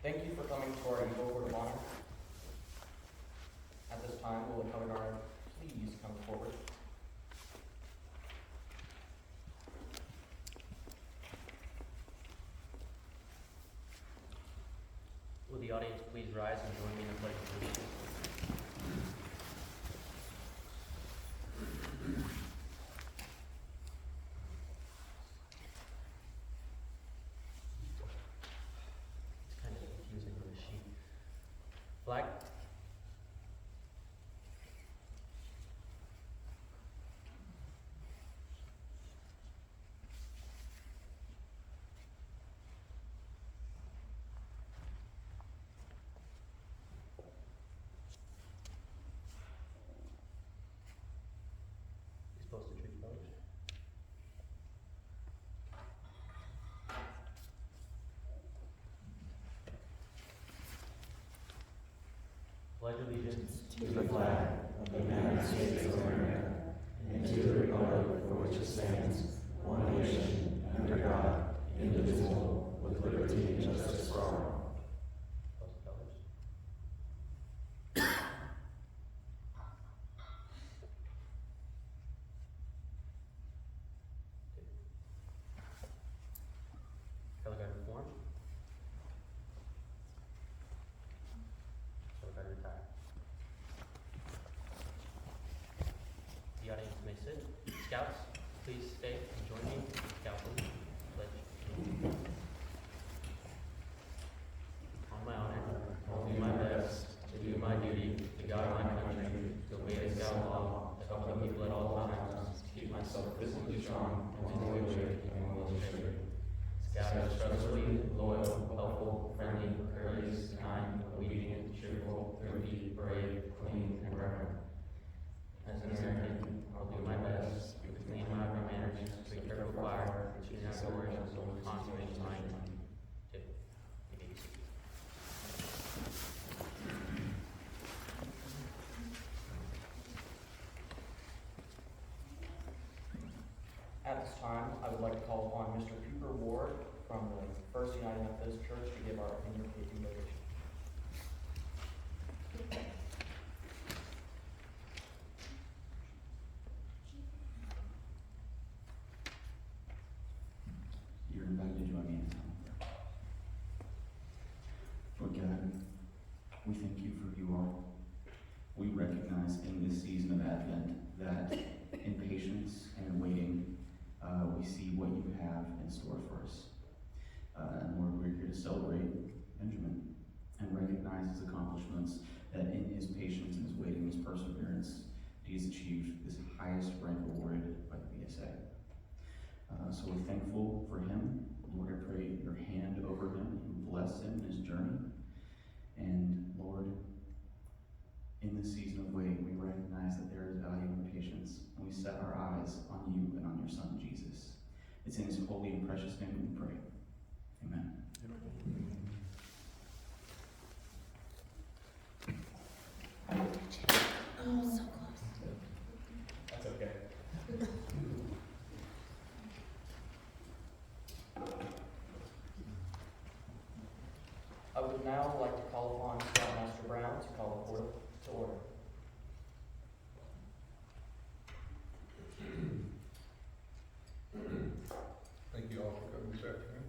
Thank you for coming to our Eagle Word of Honor. At this time, will the Covenant Honor please come forward? Will the audience please rise and join me in the pledge of allegiance? It's kind of confusing on the sheet. Flag. You're supposed to treat colors. Pledge allegiance to the flag of the United States of America and to the republic for which it stands, one nation, under God, indivisible, with liberty and justice for all. Post colors. Color guard reform. Color guard retire. The audience may sit. Scouts, please stay and join me. Scout pledge. On my honor, I'll do my best to do my duty to guard my country, to obey the scout law, to help the people at all times, to keep myself physically strong, and to avoid and military. Scout is trustworthy, loyal, helpful, friendly, courteous, kind, obedient, cheerful, thrifty, brave, clean, and reverent. As an American, I'll do my best to clean my manners, to be careful fire, to choose operations, and conservation mind. At this time, I would like to call upon Mr. Cooper Ward from the First United Methodist Church to give our invocation. You're invited to join me in prayer. Lord God, we thank you for who you are. We recognize in this season of Advent that in patience and in waiting, we see what you have in store for us. And Lord, we're here to celebrate Benjamin and recognize his accomplishments, that in his patience and his waiting, his perseverance, he has achieved this highest rank awarded by the BSA. So we're thankful for him. Lord, I pray your hand over him. You bless him in his journey. And Lord, in this season of waiting, we recognize that there is value in patience. And we set our eyes on you and on your Son, Jesus. It's in his holy and precious name we pray. Amen. Oh, so close. That's okay. I would now like to call upon Scoutmaster Brown to call the court to order. Thank you all for coming this afternoon.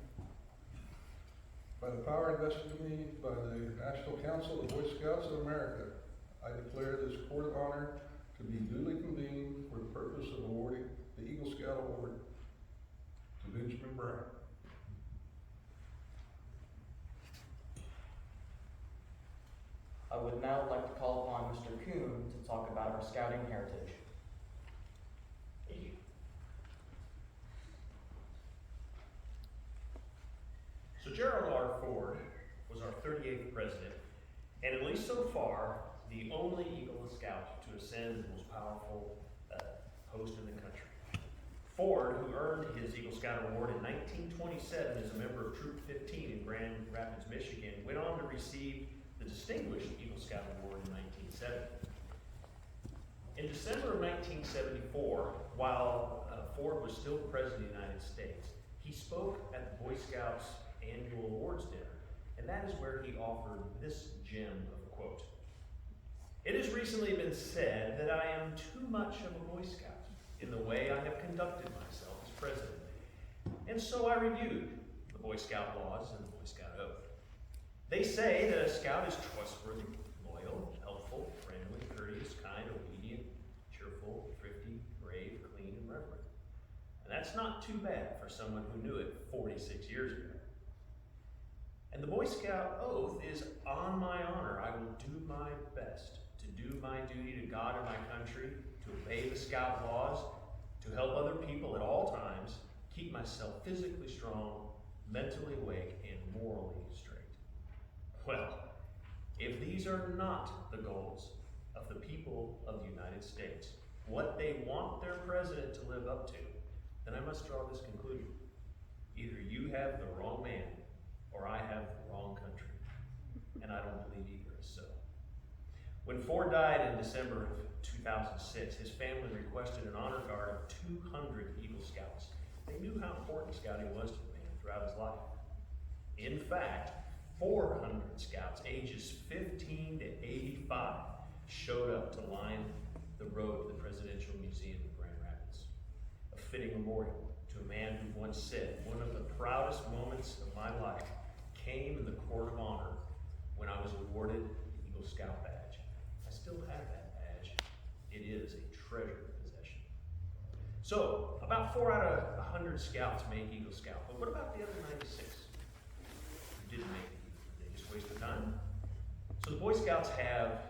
By the power invested in me by the National Council of Boy Scouts of America, I declare this court of honor to be duly convened for the purpose of awarding the Eagle Scout Award to Benjamin Brown. I would now like to call upon Mr. Kuhn to talk about our scouting heritage. So Gerald R. Ford was our 38th president, and at least so far, the only Eagle Scout to ascend the most powerful post in the country. Ford, who earned his Eagle Scout Award in 1927 as a member of Troop 15 in Grand Rapids, Michigan, went on to receive the Distinguished Eagle Scout Award in 1970. In December of 1974, while Ford was still President of the United States, he spoke at the Boy Scouts annual awards dinner. and that is where he offered this gem of a quote. "It has recently been said that I am too much of a Boy Scout in the way I have conducted myself as president, and so I reviewed the Boy Scout laws and the Boy Scout oath. They say that a scout is trustworthy, loyal, helpful, friendly, courteous, kind, obedient, cheerful, thrifty, brave, clean, and reverent. And that's not too bad for someone who knew it 46 years ago. And the Boy Scout oath is on my honor. I will do my best to do my duty to God and my country, to obey the Scout laws, to help other people at all times, keep myself physically strong, mentally awake, and morally straight." Well, if these are not the goals of the people of the United States, what they want their president to live up to, then I must draw this conclusion. Either you have the wrong man, or I have the wrong country. And I don't believe either is so. When Ford died in December of 2006, his family requested an honor guard of 200 Eagle Scouts. They knew how important scouting was to the man throughout his life. In fact, 400 scouts ages 15 to 85 showed up to line the road to the Presidential Museum in Grand Rapids. A fitting memorial to a man who once said, "One of the proudest moments of my life came in the court of honor when I was awarded the Eagle Scout badge." I still have that badge. It is a treasured possession. So, about 4 out of 100 scouts make Eagle Scout, but what about the other 96 who didn't make it? Did they just waste their time? So the Boy Scouts have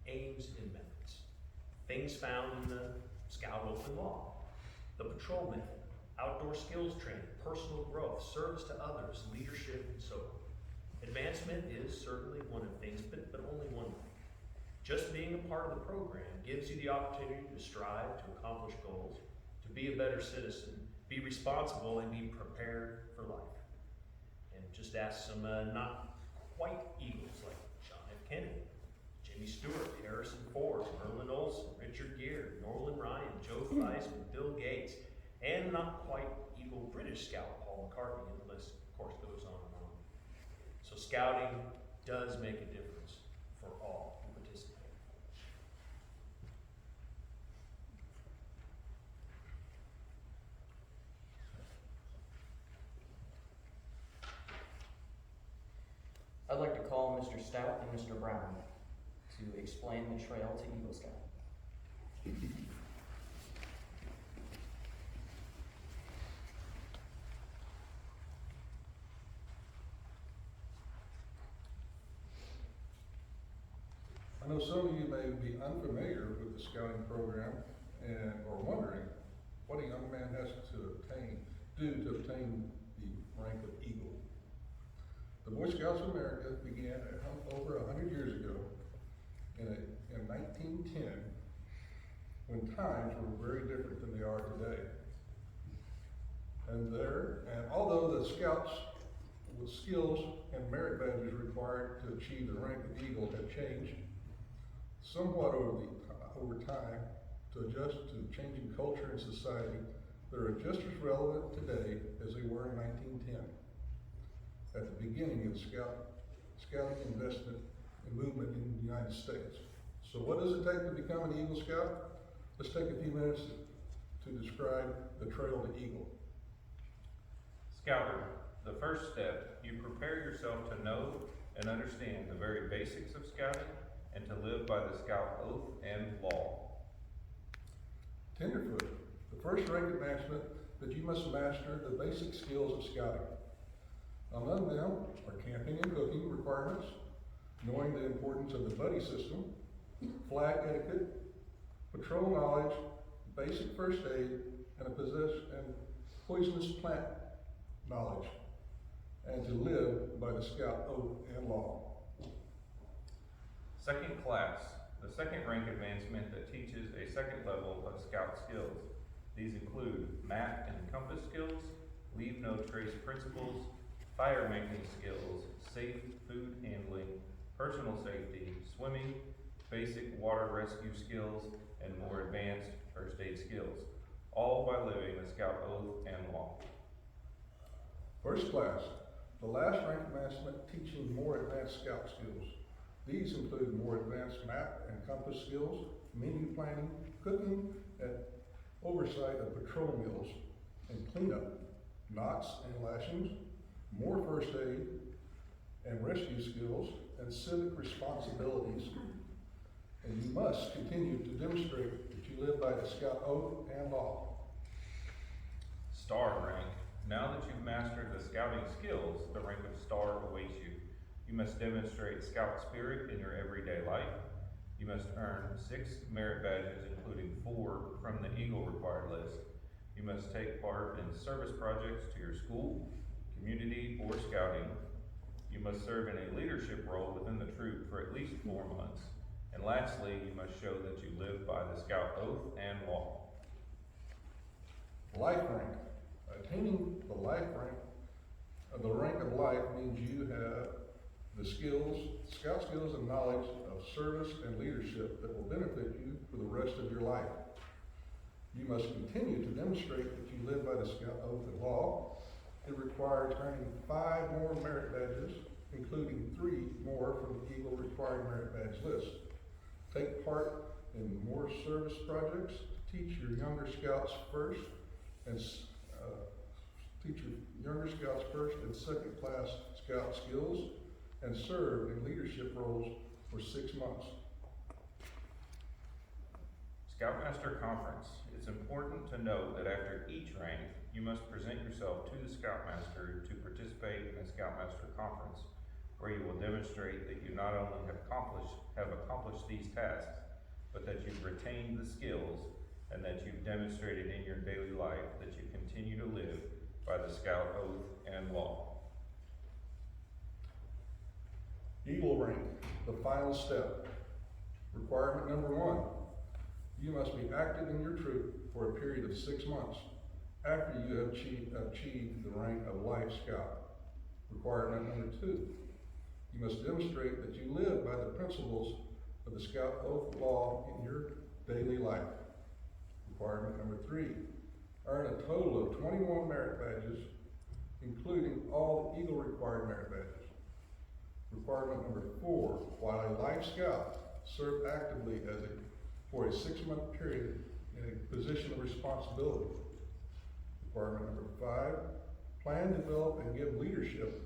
aims and methods, things found in the Scout Oath and Law. The patrol method, outdoor skills training, personal growth, service to others, leadership, and so on. Advancement is certainly one of the things, but only one way. Just being a part of the program gives you the opportunity to strive to accomplish goals, to be a better citizen, be responsible, and be prepared for life. And just ask some not quite Eagles like John F. Kennedy, Jimmy Stewart, Harrison Ford, Merlin Olsen, Richard Gere, Norman Ryan, Joe Theismann, Bill Gates, and not quite Eagle British Scout Paul McCartney, and the list, of course, goes on and on. So scouting does make a difference for all who participate. I'd like to call Mr. Stout and Mr. Brown to explain the trail to Eagle Scout. I know some of you may be unfamiliar with the scouting program or wondering what a young man has to do to obtain the rank of Eagle. The Boy Scouts of America began over 100 years ago in 1910, when times were very different than they are today. And although the Scouts with skills and merit badges required to achieve the rank of Eagle have changed somewhat over time to adjust to the changing culture and society, that are just as relevant today as they were in 1910, at the beginning of the scouting investment and movement in the United States. So what does it take to become an Eagle Scout? Let's take a few minutes to describe the trail to Eagle. Scouter, the first step, you prepare yourself to know and understand the very basics of scouting and to live by the Scout Oath and Law. Tenderfoot, the first rank advancement that you must master the basic skills of scouting. Among them are camping and cooking requirements, knowing the importance of the buddy system, flag etiquette, patrol knowledge, basic first aid, and poisonous plant knowledge, and to live by the Scout Oath and Law. Second class, the second rank advancement that teaches a second level of Scout skills. These include map and compass skills, leave no trace principles, fire making skills, safe food handling, personal safety, swimming, basic water rescue skills, and more advanced first aid skills, all by living the Scout Oath and Law. First class, the last rank advancement teaching more advanced scout skills. These include more advanced map and compass skills, menu planning, cooking, and oversight of patrol meals and cleanup, knots and lashings, more first aid and rescue skills, and civic responsibilities. And you must continue to demonstrate that you live by the Scout oath and law. Star rank. Now that you've mastered the scouting skills, the rank of Star awaits you. You must demonstrate Scout spirit in your everyday life. You must earn 6 merit badges, including 4 from the Eagle required list. You must take part in service projects to your school, community, or scouting. You must serve in a leadership role within the troop for at least 4 months. And lastly, you must show that you live by the Scout oath and law. Life rank. Attaining the rank of life means you have the skills, Scout skills and knowledge of service and leadership that will benefit you for the rest of your life. You must continue to demonstrate that you live by the Scout oath and law. It requires earning 5 more merit badges, including 3 more from the Eagle required merit badge list. Take part in more service projects, teach your younger scouts first and second class scout skills, and serve in leadership roles for 6 months. Scoutmaster Conference. It's important to note that after each rank, you must present yourself to the Scoutmaster to participate in a Scoutmaster Conference, where you will demonstrate that you not only have accomplished these tasks, but that you've retained the skills and that you've demonstrated in your daily life that you continue to live by the Scout oath and law. Eagle rank, the final step. Requirement number 1, you must be active in your troop for a period of 6 months after you have achieved the rank of Life Scout. Requirement number 2, you must demonstrate that you live by the principles of the Scout oath law in your daily life. Requirement number 3, earn a total of 21 merit badges, including all the Eagle required merit badges. Requirement number 4, while a Life Scout, serve actively for a 6-month period in a position of responsibility. Requirement number 5, plan, develop, and give leadership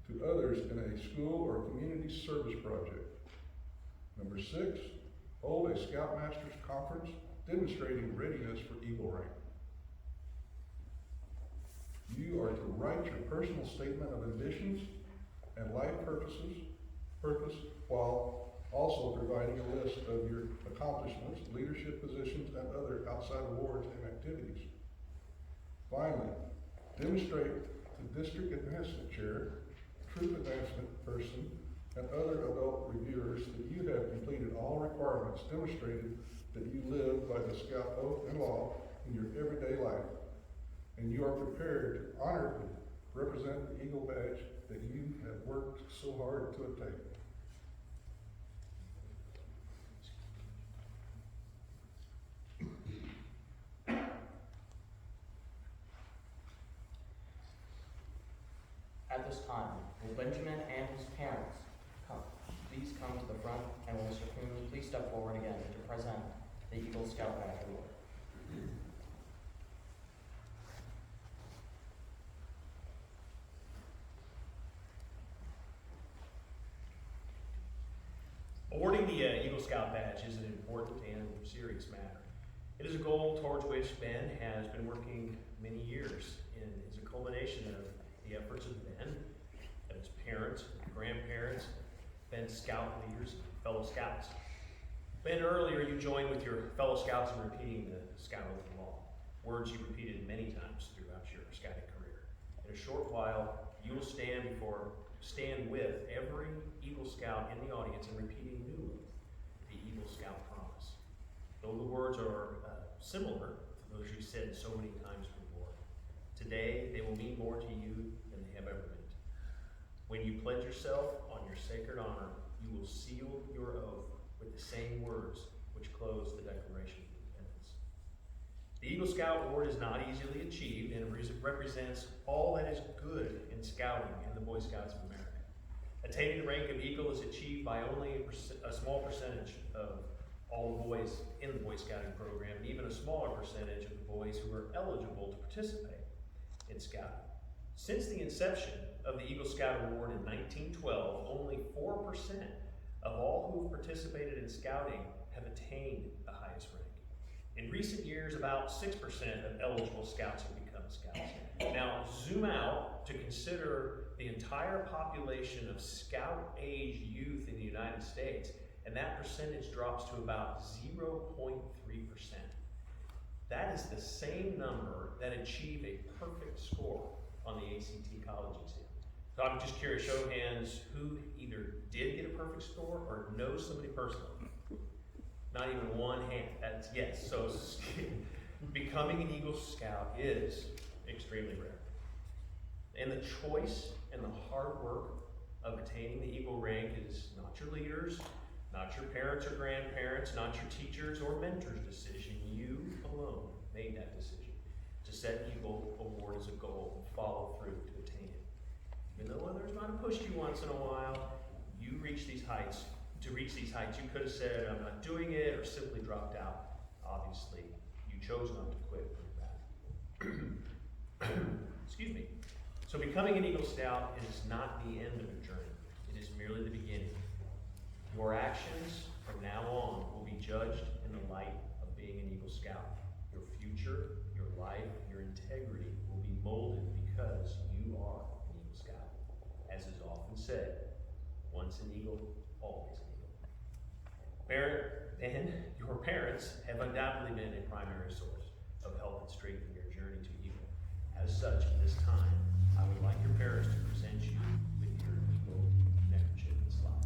to others in a school or community service project. Number 6, hold a Scoutmasters Conference demonstrating readiness for Eagle rank. You are to write your personal statement of ambitions and life purpose, while also providing a list of your accomplishments, leadership positions, and other outside awards and activities. Finally, demonstrate to District Advancement Chair, Troop Advancement Person, and other adult reviewers that you have completed all requirements demonstrated that you live by the Scout oath and law in your everyday life, and you are prepared to honorably represent the Eagle badge that you have worked so hard to obtain. At this time, will Benjamin and his parents please come to the front, and will Mr. Cooney please step forward again to present the Eagle Scout Badge Award. Awarding the Eagle Scout Badge is an important and serious matter. It is a goal towards which Ben has been working many years, and is a culmination of the efforts of Ben, of his parents, grandparents, Ben's scout leaders, fellow scouts. Ben, earlier you joined with your fellow scouts in repeating the Scout oath and law, words you repeated many times throughout your scouting career. In a short while, you will stand with every Eagle Scout in the audience and repeating newly the Eagle Scout promise. Though the words are similar to those you said so many times before, today they will mean more to you than they have ever meant. When you pledge yourself on your sacred honor, you will seal your oath with the same words which close the Declaration of Independence. The Eagle Scout Award is not easily achieved, and represents all that is good in scouting and the Boy Scouts of America. Attaining the rank of Eagle is achieved by only a small percentage of all the boys in the Boy Scouting program, and even a smaller percentage of the boys who are eligible to participate in Scouting. Since the inception of the Eagle Scout Award in 1912, only 4% of all who have participated in Scouting have attained the highest rank. In recent years, about 6% of eligible Scouts have become Scouts. Now, zoom out to consider the entire population of Scout-age youth in the United States, and that percentage drops to about 0.3%. That is the same number that achieved a perfect score on the ACT college exam. So I'm just curious, show of hands, who either did get a perfect score or knows somebody personally? Not even one hand. That's yes. So becoming an Eagle Scout is extremely rare. And the choice and the hard work of attaining the Eagle rank is not your leaders, not your parents or grandparents, not your teachers or mentors' decision. You alone made that decision to set Eagle Award as a goal and follow through to attain it. Even though others might have pushed you once in a while, you reach these heights. To reach these heights, you could have said, I'm not doing it, or simply dropped out. Obviously, you chose not to quit pretty bad. Excuse me. So becoming an Eagle Scout is not the end of a journey. It is merely the beginning. Your actions from now on will be judged in the light of being an Eagle Scout. Your future, your life, your integrity will be molded because you are an Eagle Scout. As is often said, once an Eagle, always an Eagle. And your parents have undoubtedly been a primary source of help and strength in your journey to Eagle. As such, at this time, I would like your parents to present you with your Eagle neckerchief and slide.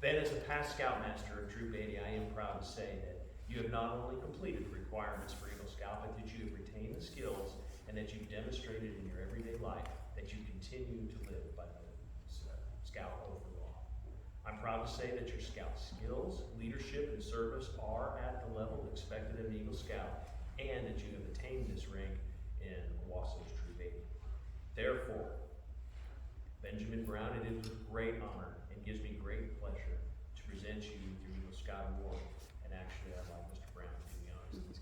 Then, as a past Scoutmaster of Troop 80, I am proud to say that you have not only completed the requirements for Eagle Scout, but that you have retained the skills and that you've demonstrated in your everyday life that you continue to live by the Scout oath of law. I'm proud to say that your Scout skills, leadership, and service are at the level expected of an Eagle Scout, and that you have attained this rank in Owasso's Troop 80. Therefore, Benjamin Brown, it is with great honor and gives me great pleasure to present you with your Eagle Scout Award. And actually, I'd like Mr. Brown to do the honors.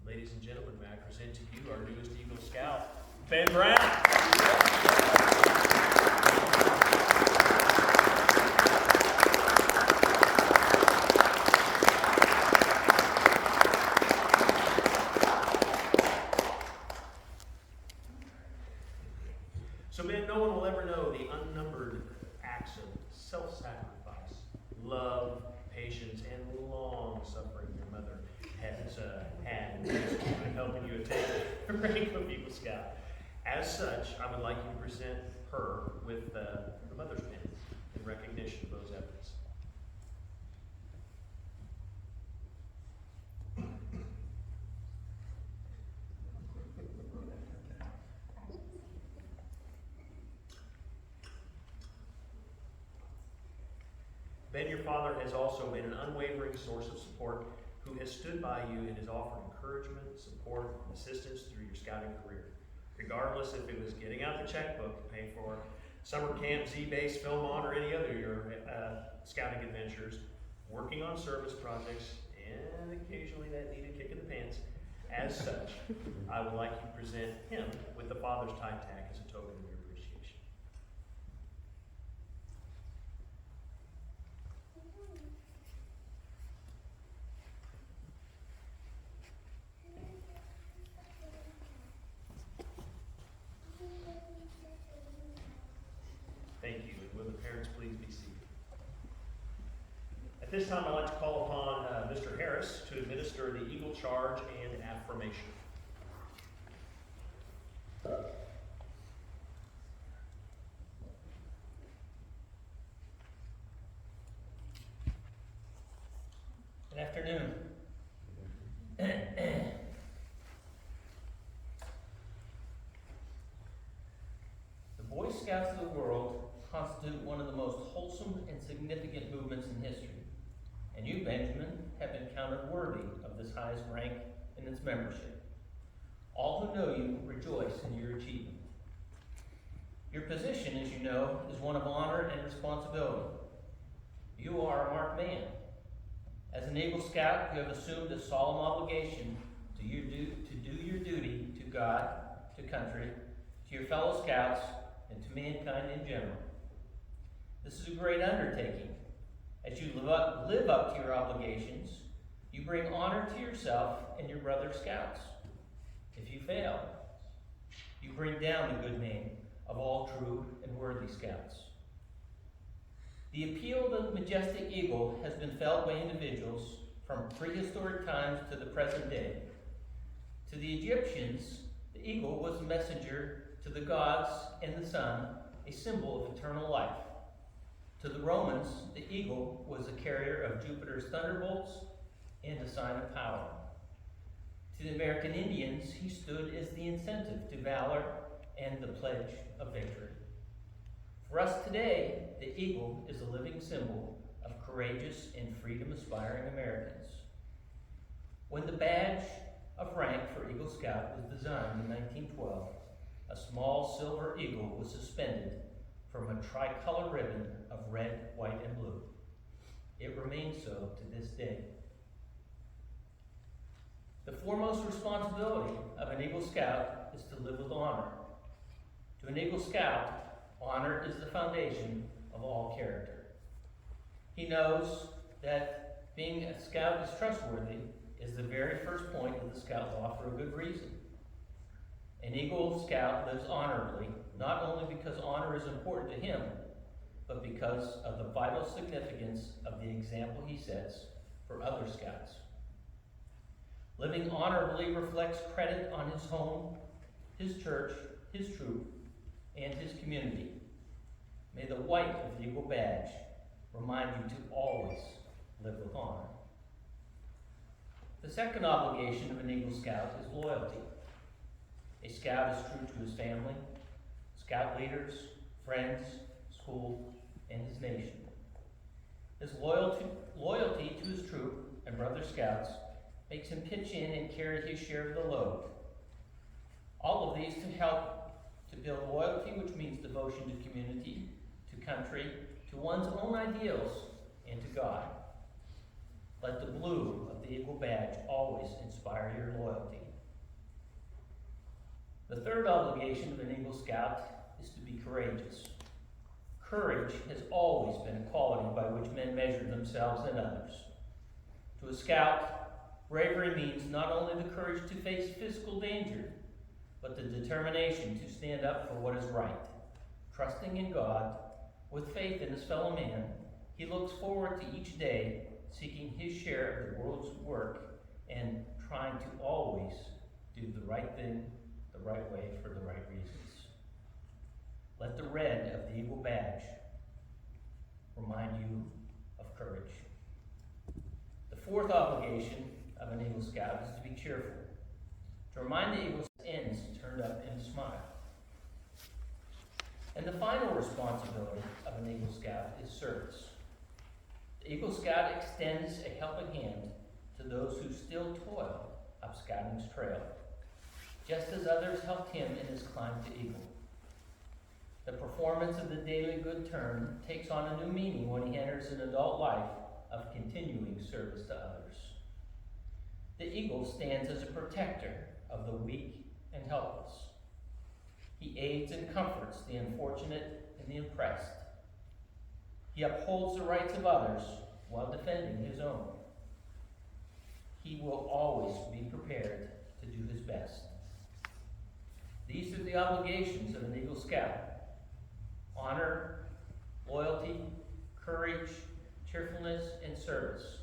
Ladies and gentlemen, may I present to you our newest Eagle Scout, Ben Brown. So Ben, no one will ever know the unnumbered acts of self-sacrifice, love, patience, and long has had in helping you attain the rank of Eagle Scout. As such, I would like you to present her with the Mother's Pin in recognition of those efforts. Ben, your father, has also been an unwavering source of support who has stood by you and has offered encouragement, support, and assistance through your scouting career. Regardless if it was getting out the checkbook to pay for summer camp, Z-Base, Philmont, or any other of your scouting adventures, working on service projects, and occasionally that needed kick in the pants. As such, I would like you to present him with the Father's Tie Tag as a token of your appreciation. Thank you, and will the parents please be seated? At this time, I'd like to call upon Mr. Harris to administer the Eagle Charge and affirmation. Good afternoon. The Boy Scouts of the world constitute one of the most wholesome and significant movements in history, and you, Benjamin, have been counted worthy of this highest rank in its membership. All who know you rejoice in your achievement. Your position, as you know, is one of honor and responsibility. You are a marked man. As an Eagle Scout, you have assumed a solemn obligation to do your duty to God, to country, to your fellow Scouts, and to mankind in general. This is a great undertaking. As you live up to your obligations, you bring honor to yourself and your brother Scouts. If you fail, you bring down the good name of all true and worthy Scouts. The appeal of the majestic eagle has been felt by individuals from prehistoric times to the present day. To the Egyptians, the eagle was a messenger to the gods and the sun, a symbol of eternal life. To the Romans, the eagle was a carrier of Jupiter's thunderbolts and a sign of power. To the American Indians, he stood as the incentive to valor and the pledge of victory. For us today, the eagle is a living symbol of courageous and freedom-aspiring Americans. When the badge of rank for Eagle Scout was designed in 1912, a small silver eagle was suspended from a tricolor ribbon of red, white, and blue. It remains so to this day. The foremost responsibility of an Eagle Scout is to live with honor. To an Eagle Scout, honor is the foundation of all character. He knows that being a Scout is trustworthy is the very first point of the Scout law for a good reason. An Eagle Scout lives honorably, not only because honor is important to him, but because of the vital significance of the example he sets for other Scouts. Living honorably reflects credit on his home, his church, his troop, and his community. May the white of the Eagle badge remind you to always live with honor. The second obligation of an Eagle Scout is loyalty. A Scout is true to his family, Scout leaders, friends, school, and his nation. His loyalty to his troop and brother Scouts makes him pitch in and carry his share of the load. All of these to help to build loyalty, which means devotion to community, to country, to one's own ideals, and to God. Let the blue of the Eagle badge always inspire your loyalty. The third obligation of an Eagle Scout is to be courageous. Courage has always been a quality by which men measure themselves and others. To a Scout, bravery means not only the courage to face physical danger, but the determination to stand up for what is right. Trusting in God, with faith in his fellow man, he looks forward to each day, seeking his share of the world's work and trying to always do the right thing the right way for the right reasons. Let the red of the Eagle badge remind you of courage. The fourth obligation of an Eagle Scout is to be cheerful, to remind the Eagle's ends turned up in a smile. And the final responsibility of an Eagle Scout is service. The Eagle Scout extends a helping hand to those who still toil up scouting's trail, just as others helped him in his climb to Eagle. The performance of the daily good turn takes on a new meaning when he enters an adult life of continuing service to others. The Eagle stands as a protector of the weak and helpless. He aids and comforts the unfortunate and the oppressed. He upholds the rights of others while defending his own. He will always be prepared to do his best. These are the obligations of an Eagle Scout: honor, loyalty, courage, cheerfulness, and service.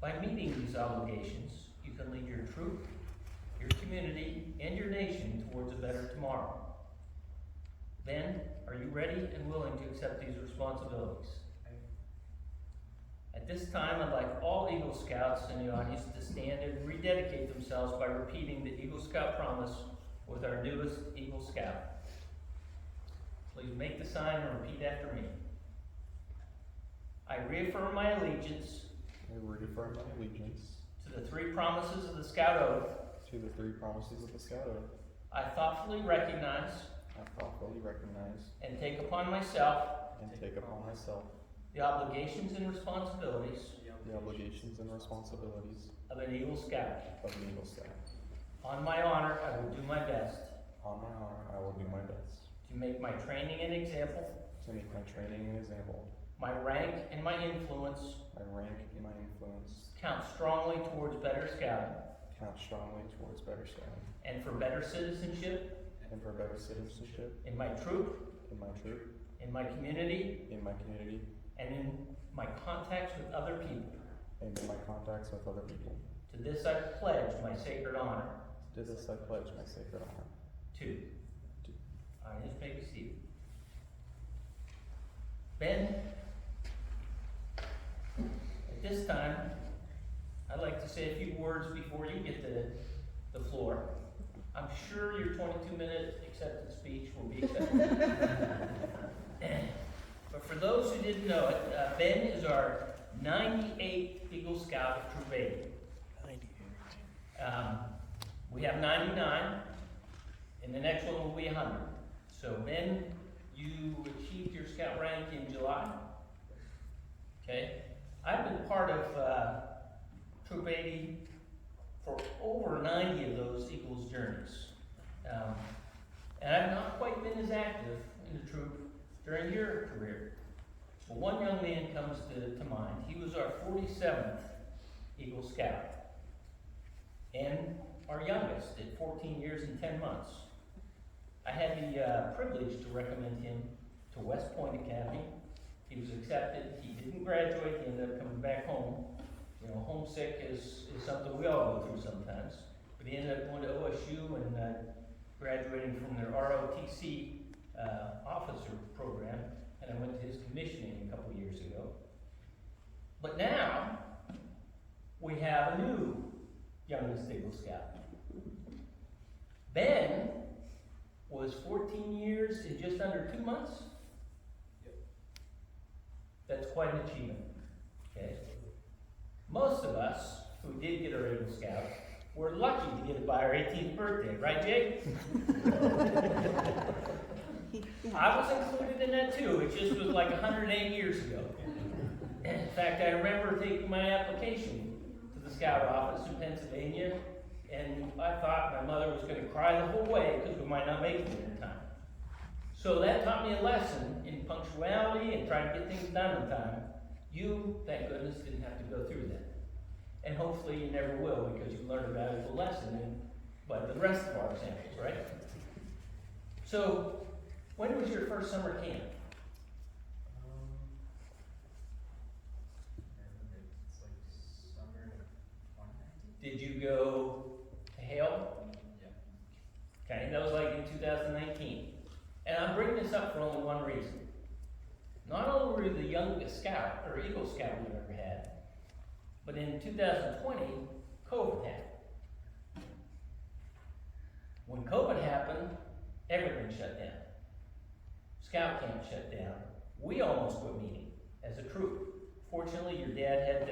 By meeting these obligations, you can lead your troop, your community, and your nation towards a better tomorrow. Ben, are you ready and willing to accept these responsibilities? At this time, I'd like all Eagle Scouts in the audience to stand and rededicate themselves by repeating the Eagle Scout promise with our newest Eagle Scout. Please make the sign and repeat after me. I reaffirm my allegiance I reaffirm my allegiance to the three promises of the Scout Oath. to the three promises of the Scout Oath. I thoughtfully recognize I thoughtfully recognize and take upon myself and take upon myself the obligations and responsibilities the obligations and responsibilities of an Eagle Scout. of an Eagle Scout. On my honor, I will do my best On my honor, I will do my best to make my training an example, to make my training an example, my rank and my influence my rank and my influence count strongly towards better scouting count strongly towards better scouting and for better citizenship and for better citizenship in my troop, in my troop, in my community, in my community, and in my contacts with other people. and in my contacts with other people. To this I pledge my sacred honor. To this I pledge my sacred honor. Two. All right, just make a seat. Ben, at this time, I'd like to say a few words before you get the floor. I'm sure your 22-minute acceptance speech will be accepted. But for those who didn't know it, Ben is our 98th Eagle Scout of Troop 80. We have 99, and the next one will be 100. So Ben, you achieved your scout rank in July. Okay? I've been part of Troop 80 for over 90 of those Eagles journeys. And I've not quite been as active in the troop during your career. But one young man comes to mind. He was our 47th Eagle Scout, and our youngest at 14 years and 10 months. I had the privilege to recommend him to West Point Academy. He was accepted. He didn't graduate. He ended up coming back home. You know, homesick is something we all go through sometimes. But he ended up going to OSU and graduating from their ROTC officer program. And I went to his commissioning a couple years ago. But now, we have a new youngest Eagle Scout. Ben was 14 years and just under 2 months. Yep. That's quite an achievement. Okay. Most of us who did get our Eagle Scout were lucky to get it by our 18th birthday, right, Jake? I was included in that too. It just was like 108 years ago. In fact, I remember taking my application to the Scout office in Pennsylvania, and I thought my mother was going to cry the whole way because we might not make it in time. So that taught me a lesson in punctuality and trying to get things done in time. You, thank goodness, didn't have to go through that. And hopefully you never will, because you learned a valuable lesson by the rest of our examples, right? So, when was your first summer camp? It's like summer of 2019. Did you go to Hale? Okay, that was like in 2019. And I'm bringing this up for only one reason. Not only were you the youngest scout, or Eagle Scout we've ever had, but in 2020, COVID happened. When COVID happened, everything shut down. Scout camp shut down. We almost quit meeting as a troop. Fortunately, your dad had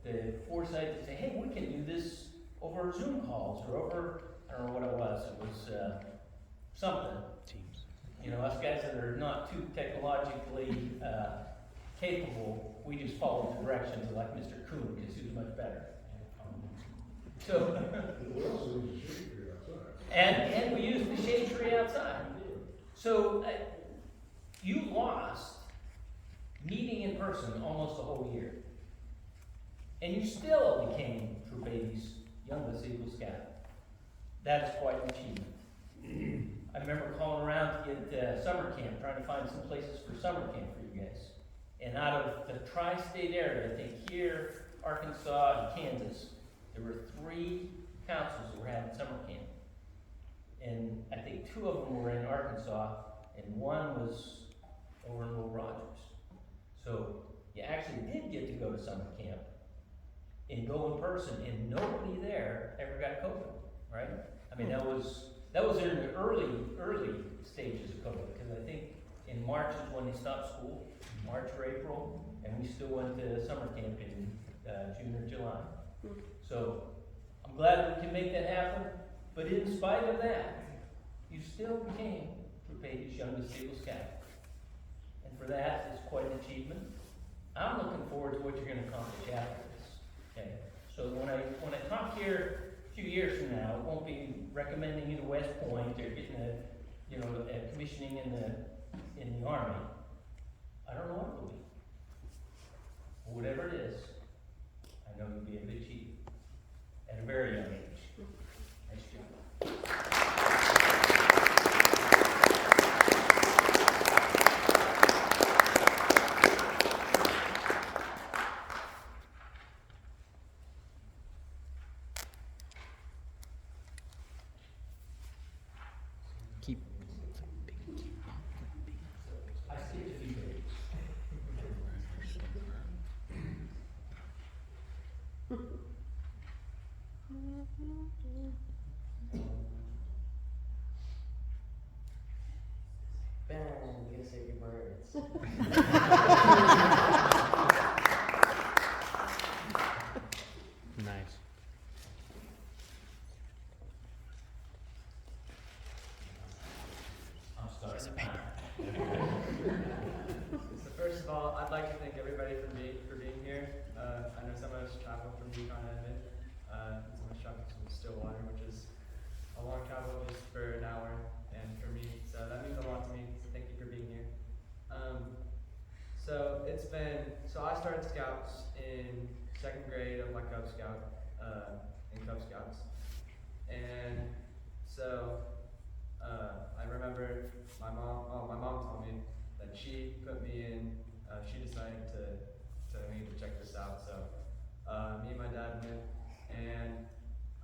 the foresight to say, hey, we can do this over Zoom calls or over, I don't know what it was. It was something. Teams. You know, us guys that are not too technologically capable, we just follow the directions of like Mr. Kuhn, because he was much better. So, and we used the shade tree outside. So, you lost meeting in person almost a whole year. And you still became Troop 80's youngest Eagle Scout. That is quite an achievement. I remember calling around to get summer camp, trying to find some places for summer camp for you guys. And out of the tri-state area, I think here, Arkansas, and Kansas, there were 3 councils that were having summer camp. And I think 2 of them were in Arkansas, and 1 was over in Little Rogers. So you actually did get to go to summer camp and go in person, and nobody there ever got COVID, right? I mean, that was in the early stages of COVID, because I think in March is when they stopped school, March or April, and we still went to summer camp in June or July. So I'm glad we can make that happen, but in spite of that, you still became Troop 80's youngest Eagle Scout. And for that, it's quite an achievement. I'm looking forward to what you're going to accomplish after this. Okay, so when I talk here a few years from now, it won't be recommending you to West Point or getting a commissioning in the Army. I don't know what it will be. But whatever it is, I know you'll be a good chief at a very young age. Nice job. Keep. I skipped a few days. Ben, you gotta save your birds. Nice. I'm sorry. So first of all, I'd like to thank everybody for being here. I know some of us traveled from Yukon to Edmond, and some of us traveled from Stillwater, which is a long travel just for an hour, and for me, so that means a lot to me, so thank you for being here. So I started Scouts in 2nd grade of my Cub Scout, in Cub Scouts, and so I remember my mom told me that she put me in, she decided to need to check this out, so me and my dad went, and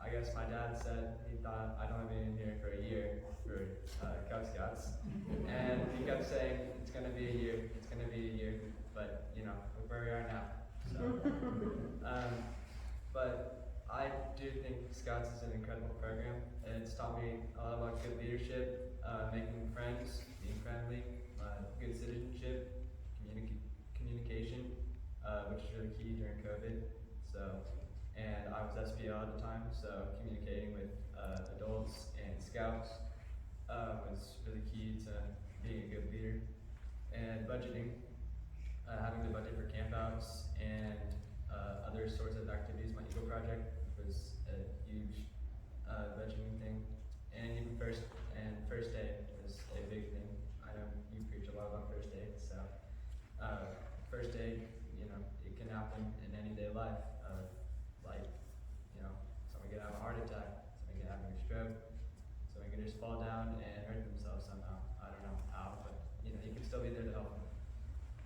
I guess my dad said he thought I'd only been in here for a year for Cub Scouts, and he kept saying, it's gonna be a year, but you know, look where we are now, so, but I do think Scouts is an incredible program, and it's taught me a lot about good leadership, making friends, being friendly, good citizenship, communication, which is really key during COVID, so, and I was SPO at the time, so communicating with adults and Scouts was really key to being a good leader. And budgeting, having to budget for campouts and other sorts of activities. My Eagle Project was a huge budgeting thing, and even first aid was a big thing. I know you preach a lot about first aid, so first aid, you know, it can happen in any-day life. Like, you know, someone could have a heart attack, someone could have a stroke, someone could just fall down and hurt themselves somehow. I don't know how, but you know, you can still be there to help them.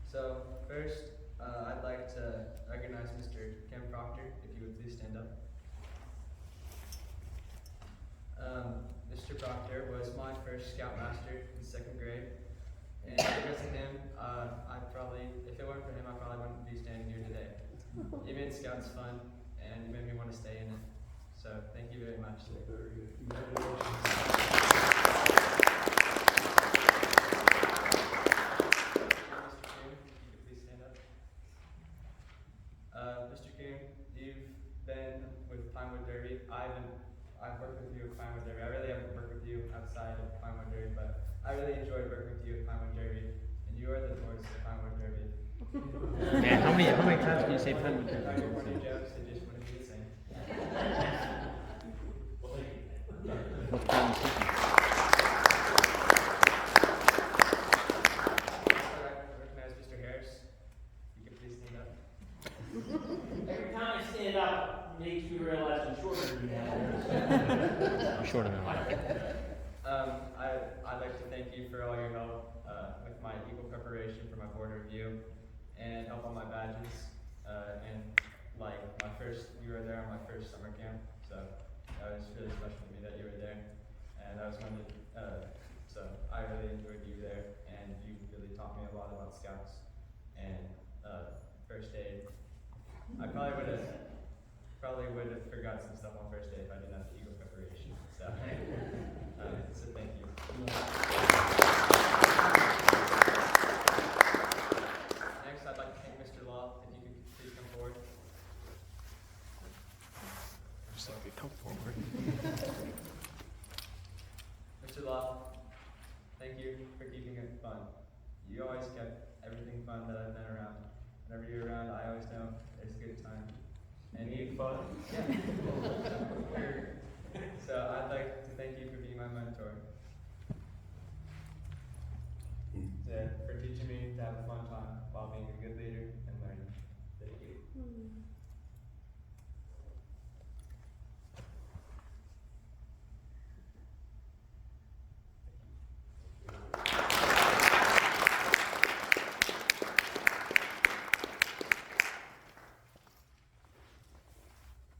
So first, I'd like to recognize Mr. Kim Proctor, if you would please stand up. Proctor was my first Scoutmaster in 2nd grade. And because of him, if it weren't for him, I probably wouldn't be standing here today. He made Scouts fun, and he made me want to stay in it. So, thank you very much. Very good. Congratulations. Mr. Coon, if you could please stand up. Mr. Coon, you've been with Pinewood Derby. I've worked with you at Pinewood Derby. I really haven't worked with you outside of Pinewood Derby, but I really enjoyed working with you at Pinewood Derby, and you are the voice of Pinewood Derby. Man, how many times can you say Pinewood Derby? I get funny jokes, it just wouldn't be the same. What time is it? I recognize Mr. Harris. You can please stand up. Every time I stand up, makes me realize I'm shorter than you. I'm short of I'd like to thank you for all your help with my Eagle preparation for my board review and help on my badges. You were there on my first summer camp, so that was really special to me that you were there. And I was one of so I really enjoyed you there, and you really taught me a lot about Scouts and first aid. I probably would have forgot some stuff on first aid if I didn't have the Eagle preparation. So, so thank you. Next, I'd like to thank Mr. Law. If you could please come forward. Mr. Law, thank you for keeping it fun. You always kept everything fun that I've been around. Whenever you're around, I always know there's a good time. And you fun? Yeah. So I'd like to thank you for being my mentor. For teaching me to have a fun time while being a good leader and learning. Thank you.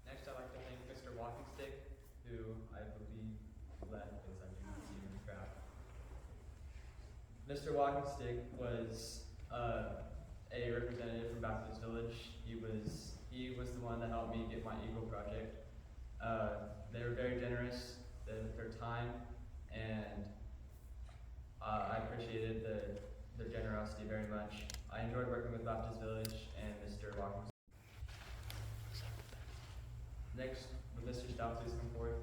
Next, I'd like to thank Mr. Walking Stick, who I believe left because I do not see him in the crowd. Mr. Walking Stick was a representative from Baptist Village. He was the one that helped me get my Eagle project. They were very generous with their time, and I appreciated the generosity very much. I enjoyed working with Baptist Village and Mr. Walking. Next, would Mr. Stout please come forward?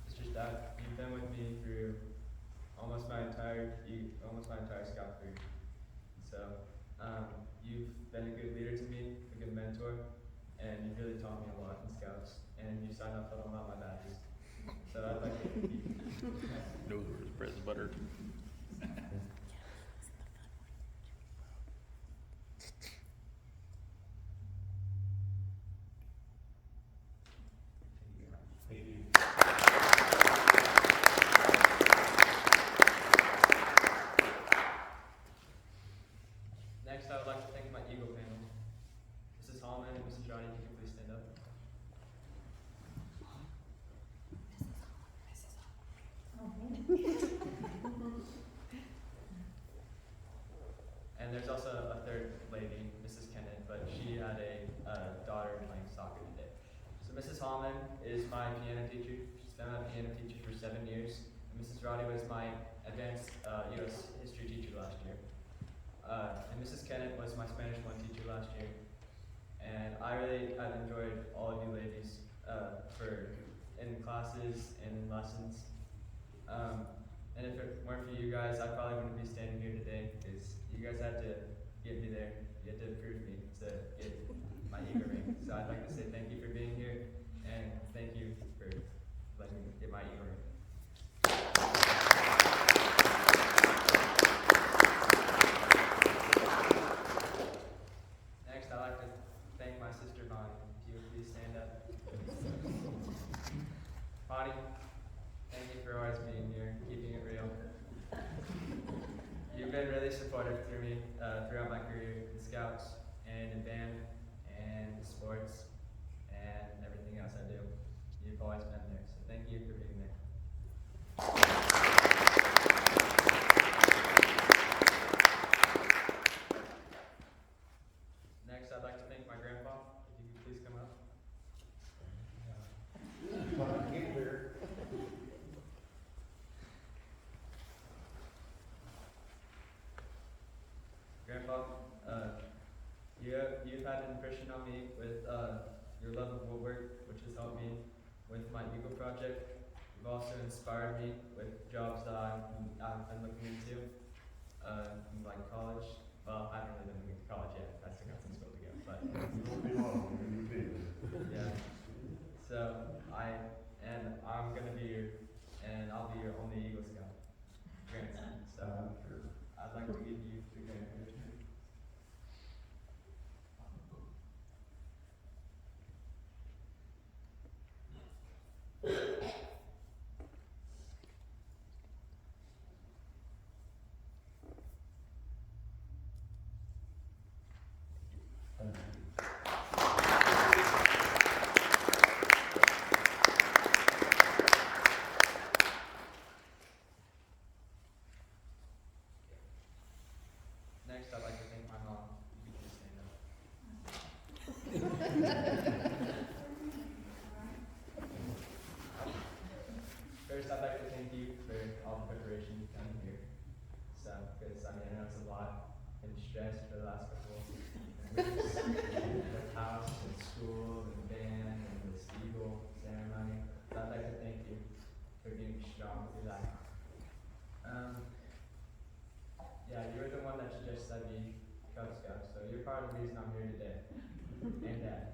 Mr. Stout, you've been with me through almost my entire Scout career. So, you've been a good leader to me, a good mentor, and you've really taught me a lot in Scouts. And you signed up for all my badges. So I'd like to thank you. Those were his bread and butter. Next, I would like to thank my Eagle panel. Mrs. Hallman and Mrs. Johnny, if you can please stand up. And there's also a third lady, Mrs. Kennett, but she had a daughter playing soccer today. So Mrs. Hallman is my piano teacher. She's been my piano teacher for 7 years. And Mrs. Roddy was my advanced U.S. history teacher last year. And Mrs. Kennett was my Spanish 1 teacher last year. And I've enjoyed all of you ladies in classes and in lessons. And if it weren't for you guys, I probably wouldn't be standing here today because you guys had to get me there. You had to approve me to get my Eagle ring. So I'd like to say thank you for being here and thank you for letting me get my Eagle ring. Next, I'd like to thank my sister Bonnie. If you would please stand up. Bonnie, thank you for always being here, keeping it real. You've been really supportive through me throughout my career in Scouts and in band, and sports, and everything else I do. You've always been there, so thank you for being there. Next, I'd like to thank my grandpa. If you could please come up. Grandpa, you've had an impression on me with your love of woodwork, which has helped me with my Eagle project. You've also inspired me with jobs that I've been looking into, in like college. Well, I haven't really been looking to college yet. I still got some school to go, but yeah. So I'm gonna be I'll be your only Eagle Scout grandson. So I'd like to give you the grant. Next, I'd like to thank my mom. You can stand up. First, I'd like to thank you for all the preparation you've done here. So, because I know it's a lot. Been stressed for the last couple of weeks. The house and school and band and this Eagle ceremony. So I'd like to thank you for being strong through that. Yeah, you're the one that suggested I be Cub Scout, so you're part of the reason I'm here today. And Dad.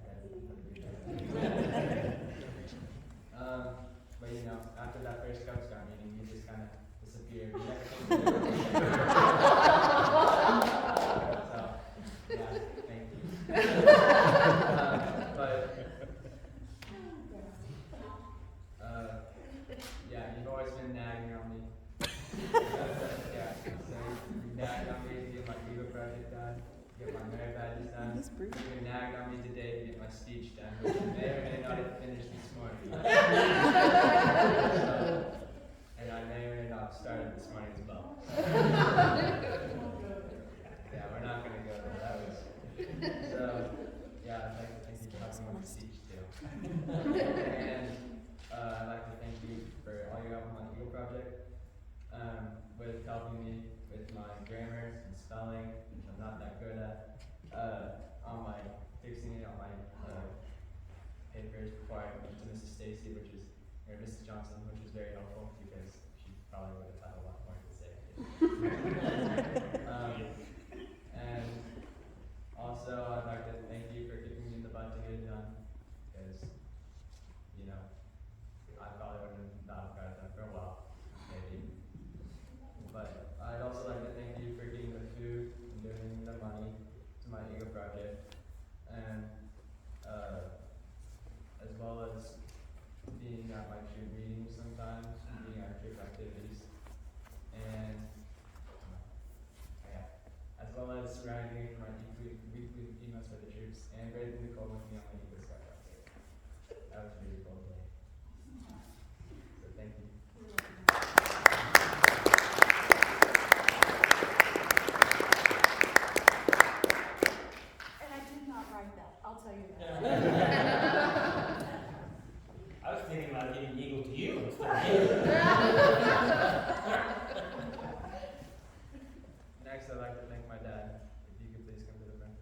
But you know, after that first Cub Scout meeting, you just kind of disappeared. You never came to So, yeah, thank you. Yeah, you've always been nagging on me. Yeah, so you nagged on me to get my Eagle project done, get my merit badges done. You even nagged on me today to get my speech done, which you may or may not have finished this morning. And I may or may not have started this morning as well. Yeah, we're not gonna go there. That was so. Yeah, I'd like to thank you for helping with the speech too. And I'd like to thank you for all your help on my Eagle project. With helping me with my grammar and spelling, which I'm not that good at, on my fixing it on my papers before I went to Mrs. Stacy, or Mrs. Johnson, which was very helpful because she probably would have had a lot more to say. And also, I'd like to thank you for kicking me in the butt to get it done, because you know I probably would have not got it done for a while, maybe. But I'd also like to thank you for getting the food and donating the money to my Eagle project, and as well as being at my troop meetings sometimes, and being at troop activities, and yeah, as well as writing my weekly emails for the troops, and braving the cold with me on my Eagle Scout project. That was a really cold day. So thank you. And I did not write that, I'll tell you that. I was thinking about giving Eagle to you instead of Next, I'd like to thank my dad. If you could please come to the front.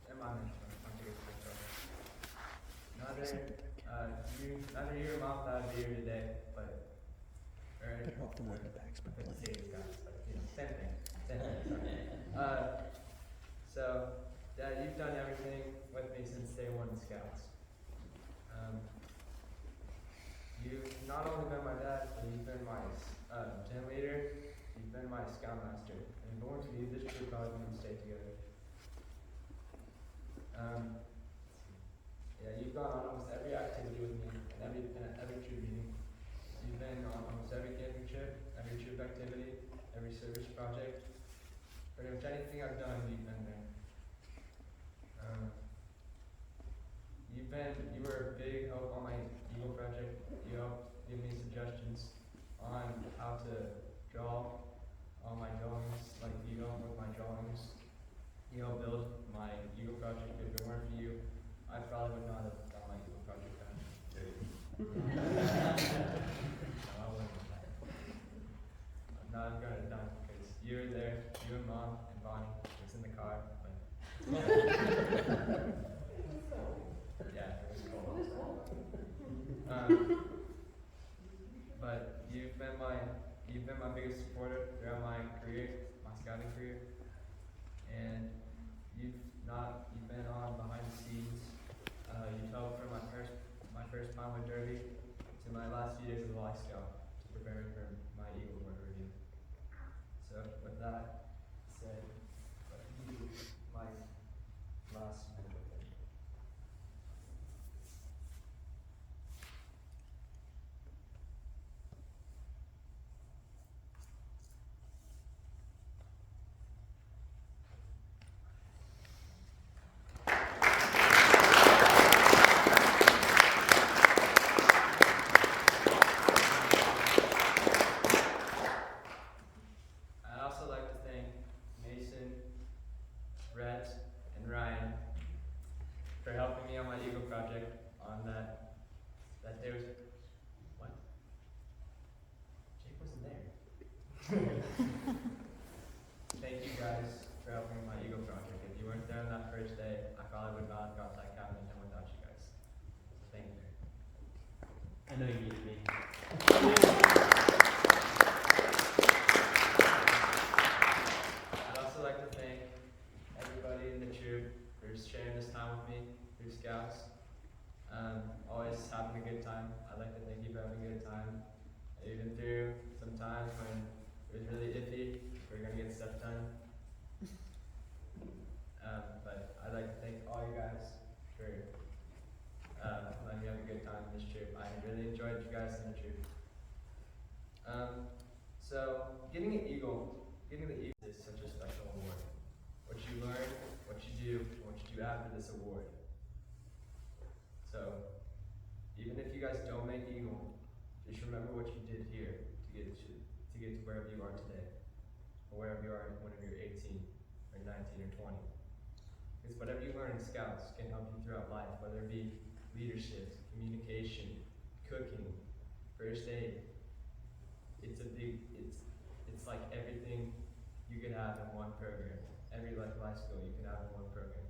And my mentor. I'll take a picture. Neither you or mom thought I'd be here today, but same thing. Same thing. Sorry. So, Dad, you've done everything with me since day one in Scouts. You've not only been my dad, but you've been my gym leader, you've been my scoutmaster, and born to you, this troop probably going to stay together. Yeah, you've gone on almost every activity with me, and every troop meeting. You've been on almost every camping trip, every troop activity, every service project, pretty much anything I've done, you've been there. You were a big help on my Eagle project. You helped give me suggestions on how to draw all my drawings, like you helped with my drawings. You helped build my Eagle project. If it weren't for you, I probably would not have got my Eagle project done. No, I wouldn't have done it. I'm not got it done because you were there, you and Mom and Bonnie was in the car, but yeah, it was cold. But you've been my biggest supporter throughout my career, my scouting career, and you've been on behind the scenes. You've helped from my first Pinewood Derby to my last few days as a Y Scout to prepare me for my Eagle Board review. So with that said, my last member. I'd also like to thank Mason, Rhett, and Ryan for helping me on my Eagle project on that day was, what? Jake wasn't there. Thank you guys for helping me on my Eagle project. If you weren't there on that first day, I probably would not have got that cabinet done without you guys. So thank you. I know you needed me. I'd also like to thank everybody in the troop for sharing this time with me through Scouts. Always having a good time. I'd like to thank you for having a good time. Even through some times when it was really iffy, we were gonna get stuff done. But I'd like to thank all you guys for letting me have a good time in this trip. I really enjoyed you guys in the trip. So getting the Eagle is such a special award. What you learn, what you do, and what you do after this award. So even if you guys don't make Eagle, just remember what you did here to get to wherever you are today, or wherever you are whenever you're 18 or 19 or 20. Because whatever you learn in Scouts can help you throughout life, whether it be leadership, communication, cooking, first aid. It's like everything you could have in one program. Every life skill you can have in one program.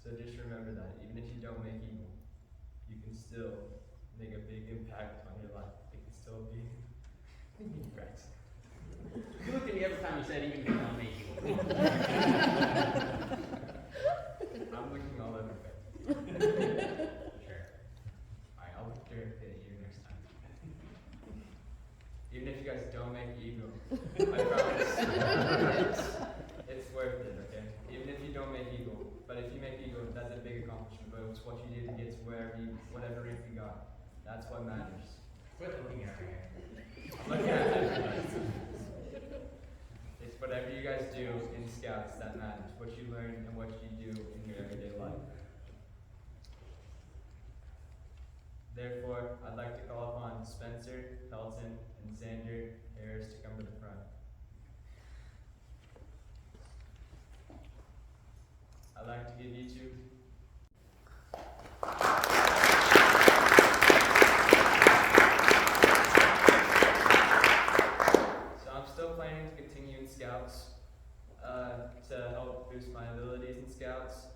So just remember that even if you don't make Eagle, you can still make a big impact on your life. It can still be right. You looked at me every time you said even if I'm making it. I'm looking all over the place. Sure. Alright, I'll look directly at you next time. Even if you guys don't make Eagle, I promise it's worth it, okay? Even if you don't make Eagle, but if you make Eagle, that's a big accomplishment, but it's what you did to get to whatever rank you got. That's what matters. Quit looking at me. I'm looking at everybody. It's whatever you guys do in Scouts that matters. What you learn and what you do in your everyday life. Therefore, I'd like to call upon Spencer, Pelton, and Xander Harris to come to the front. I'd like to give you two. So I'm still planning to continue in Scouts to help boost my abilities in Scouts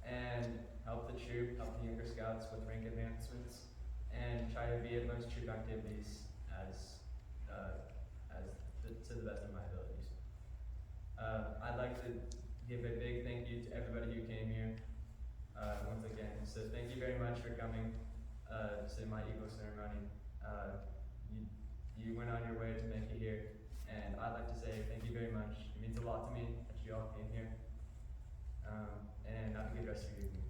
and help the troop, help the younger Scouts with rank advancements, and try to be at most troop activities to the best of my abilities. I'd like to give a big thank you to everybody who came here once again. So thank you very much for coming to my Eagle ceremony. You went on your way to make it here, and I'd like to say thank you very much. It means a lot to me that you all came here, and have a good rest of your evening.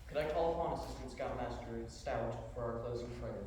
Could I call upon Assistant Scoutmaster Stout for our closing prayer.